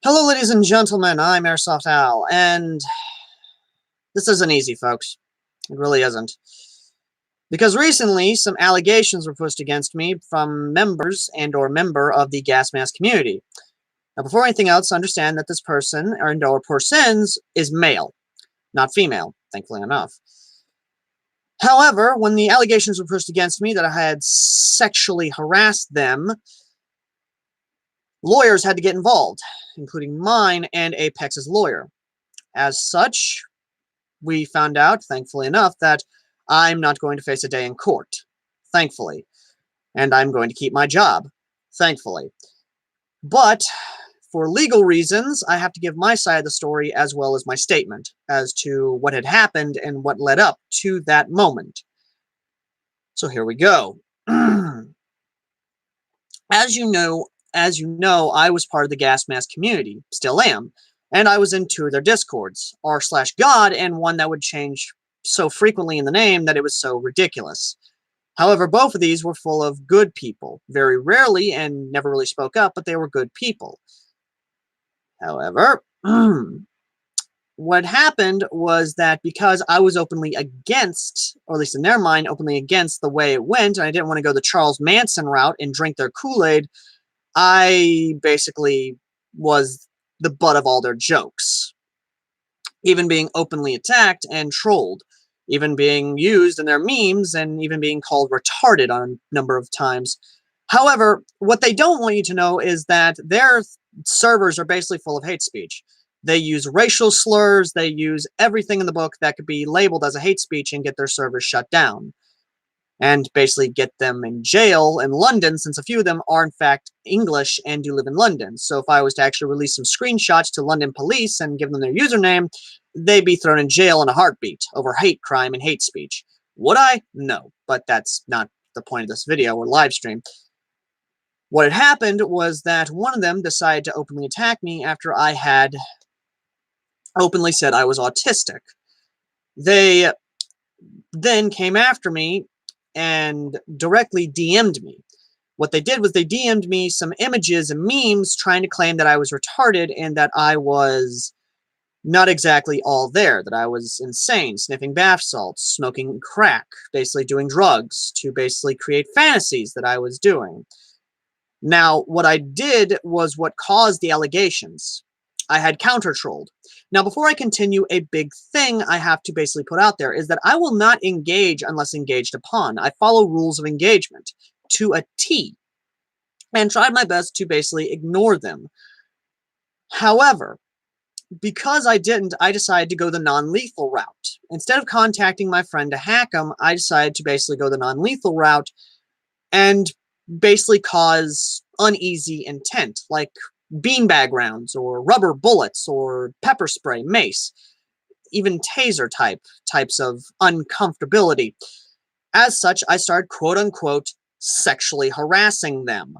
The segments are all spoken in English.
Hello, ladies and gentlemen. I'm AirsoftAL, and this isn't easy, folks. It really isn't. Because recently, some allegations were pushed against me from members and/or member of the gas mask community. Now, before anything else, understand that this person or persons is male, not female, thankfully enough. However, when the allegations were pushed against me that I had sexually harassed them, lawyers had to get involved, including mine and Apex's lawyer. As such, we found out, thankfully enough, that I'm not going to face a day in court, thankfully, and I'm going to keep my job, thankfully. But for legal reasons, I have to give my side of the story as well as my statement as to what had happened and what led up to that moment. So here we go. As you know, I was part of the gas mask community, still am, and I was in two of their discords, r/god and one that would change so frequently in the name that it was so ridiculous. However, both of these were full of good people, very rarely and never really spoke up, but they were good people. However, what happened was that because I was openly against, or at least in their mind, openly against the way it went, and I didn't want to go the Charles Manson route and drink their Kool-Aid, I basically was the butt of all their jokes. Even being openly attacked and trolled, even being used in their memes, and even being called retarded on a number of times. However, what they don't want you to know is that their servers are basically full of hate speech. They use racial slurs, they use everything in the book that could be labeled as a hate speech and get their servers shut down. And basically get them in jail in London, since a few of them are in fact English and do live in London. So if I was to actually release some screenshots to London police and give them their username, they'd be thrown in jail in a heartbeat over hate crime and hate speech. Would I? No, but that's not the point of this video or live stream. What had happened was that one of them decided to openly attack me after I had openly said I was autistic. They then came after me and directly DM'd me. What they did was they DM'd me some images and memes trying to claim that I was retarded and that I was not exactly all there, that I was insane, sniffing bath salts, smoking crack, basically doing drugs to basically create fantasies that I was doing. Now, what I did was what caused the allegations. I had counter-trolled. Now, before I continue, a big thing I have to basically put out there is that I will not engage unless engaged upon. I follow rules of engagement to a T and tried my best to basically ignore them. However, because I didn't, I decided to go the non-lethal route. Instead of contacting my friend to hack him, I decided to basically go the non-lethal route and basically cause uneasy intent, like beanbag rounds or rubber bullets or pepper spray, mace, even taser types of uncomfortability. As such, I started quote-unquote sexually harassing them,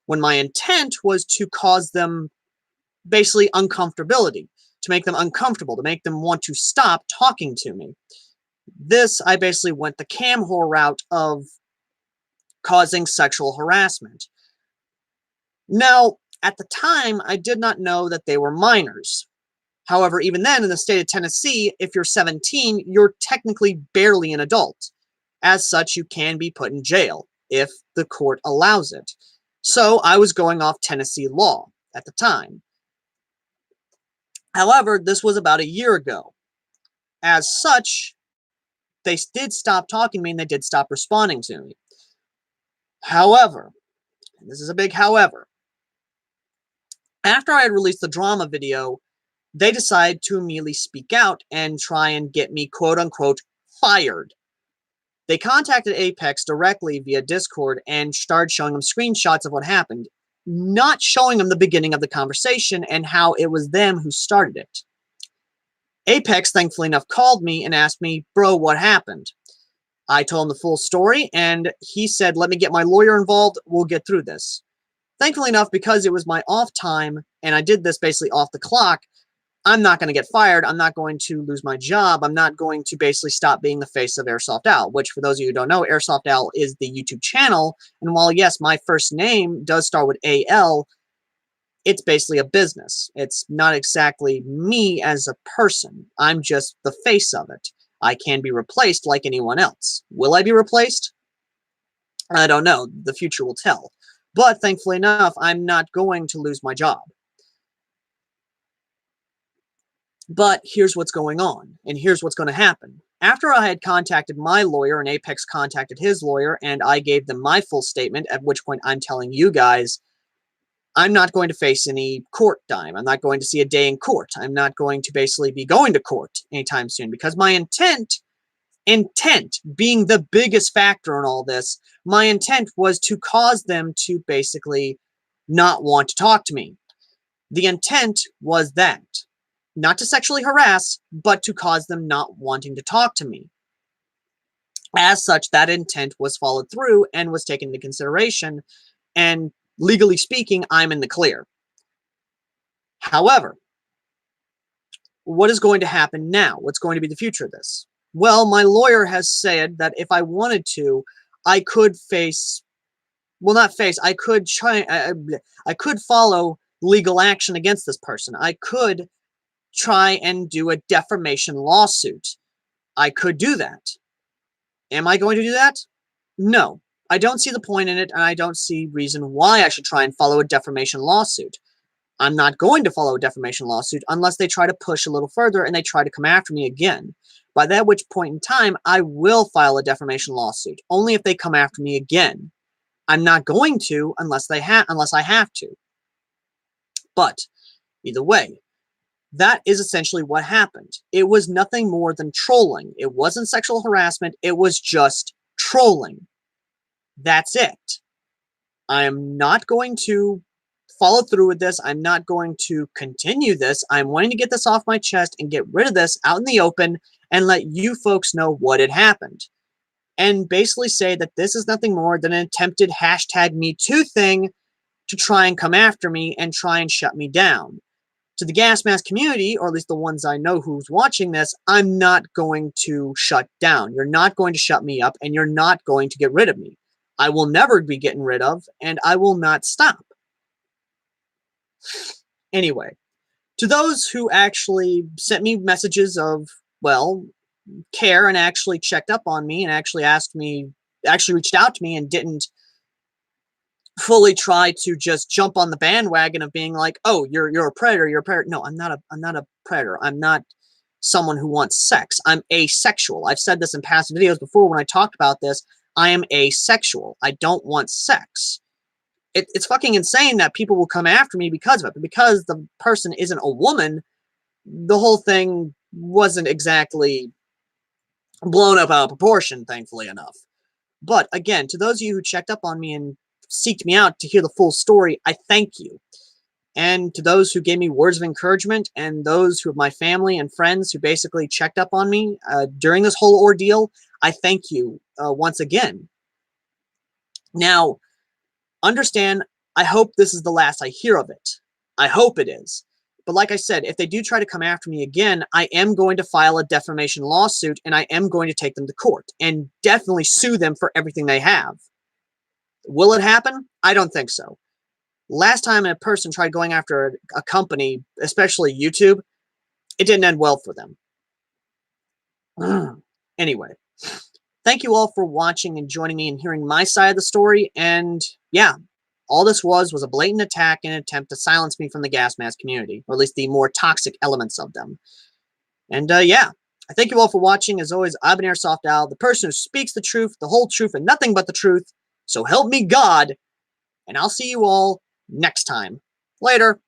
when my intent was to cause them basically uncomfortability, to make them uncomfortable, to make them want to stop talking to me. This, I basically went the cam whore route of causing sexual harassment. Now, at the time, I did not know that they were minors. However, even then, in the state of Tennessee, if you're 17, you're technically barely an adult. As such, you can be put in jail if the court allows it. So I was going off Tennessee law at the time. However, this was about a year ago. As such, they did stop talking to me and they did stop responding to me. However, and this is a big however, after I had released the drama video, they decided to immediately speak out and try and get me quote-unquote fired. They contacted Apex directly via Discord and started showing them screenshots of what happened, not showing them the beginning of the conversation and how it was them who started it. Apex, thankfully enough, called me and asked me, bro, what happened? I told him the full story, and he said, let me get my lawyer involved, we'll get through this. Thankfully enough, because it was my off time, and I did this basically off the clock, I'm not going to get fired. I'm not going to lose my job. I'm not going to basically stop being the face of AirsoftAL, which for those of you who don't know, AirsoftAL is the YouTube channel. And while, yes, my first name does start with AL, it's basically a business. It's not exactly me as a person. I'm just the face of it. I can be replaced like anyone else. Will I be replaced? I don't know. The future will tell. But thankfully enough, I'm not going to lose my job. But here's what's going on, and here's what's going to happen. After I had contacted my lawyer and Apex contacted his lawyer, and I gave them my full statement, at which point I'm telling you guys, I'm not going to face any court time. I'm not going to see a day in court. I'm not going to basically be going to court anytime soon, because my intent being the biggest factor in all this, my intent was to cause them to basically not want to talk to me. The intent was that. Not to sexually harass, but to cause them not wanting to talk to me. As such, that intent was followed through and was taken into consideration, and legally speaking, I'm in the clear. However, what is going to happen now? What's going to be the future of this? Well, my lawyer has said that if I wanted to, I could face, well, not face, I could try, I could follow legal action against this person. I could try and do a defamation lawsuit. I could do that. Am I going to do that? No. I don't see the point in it, and I don't see reason why I should try and follow a defamation lawsuit. I'm not going to follow a defamation lawsuit unless they try to push a little further and they try to come after me again. By that which point in time, I will file a defamation lawsuit, only if they come after me again. I'm not going to unless I have to. But either way, that is essentially what happened. It was nothing more than trolling. It wasn't sexual harassment. It was just trolling. That's it. I am not going to follow through with this. I'm not going to continue this. I'm wanting to get this off my chest and get rid of this out in the open and let you folks know what had happened. And basically say that this is nothing more than an attempted #MeToo thing to try and come after me and try and shut me down. To the gas mask community, or at least the ones I know who's watching this, I'm not going to shut down. You're not going to shut me up, and you're not going to get rid of me. I will never be getting rid of, and I will not stop. Anyway, to those who actually sent me messages of, well, care and actually checked up on me and actually reached out to me and didn't fully try to just jump on the bandwagon of being like, oh, you're a predator, you're a predator. No, I'm not a predator. I'm not someone who wants sex. I'm asexual. I've said this in past videos before when I talked about this. I am asexual. I don't want sex. It's fucking insane that people will come after me because of it. But because the person isn't a woman, the whole thing wasn't exactly blown up out of proportion, thankfully enough. But again, to those of you who checked up on me and seeked me out to hear the full story, I thank you. And to those who gave me words of encouragement, and those who are my family and friends who basically checked up on me during this whole ordeal, I thank you once again. Now, understand, I hope this is the last I hear of it. I hope it is. But like I said, if they do try to come after me again, I am going to file a defamation lawsuit, and I am going to take them to court and definitely sue them for everything they have. Will it happen? I don't think so. Last time a person tried going after a company, especially YouTube, it didn't end well for them. Anyway, thank you all for watching and joining me and hearing my side of the story. And yeah, all this was a blatant attack and an attempt to silence me from the gas mask community, or at least the more toxic elements of them. And yeah, I thank you all for watching. As always, I've been AirsoftAL, the person who speaks the truth, the whole truth, and nothing but the truth. So help me God, and I'll see you all next time. Later.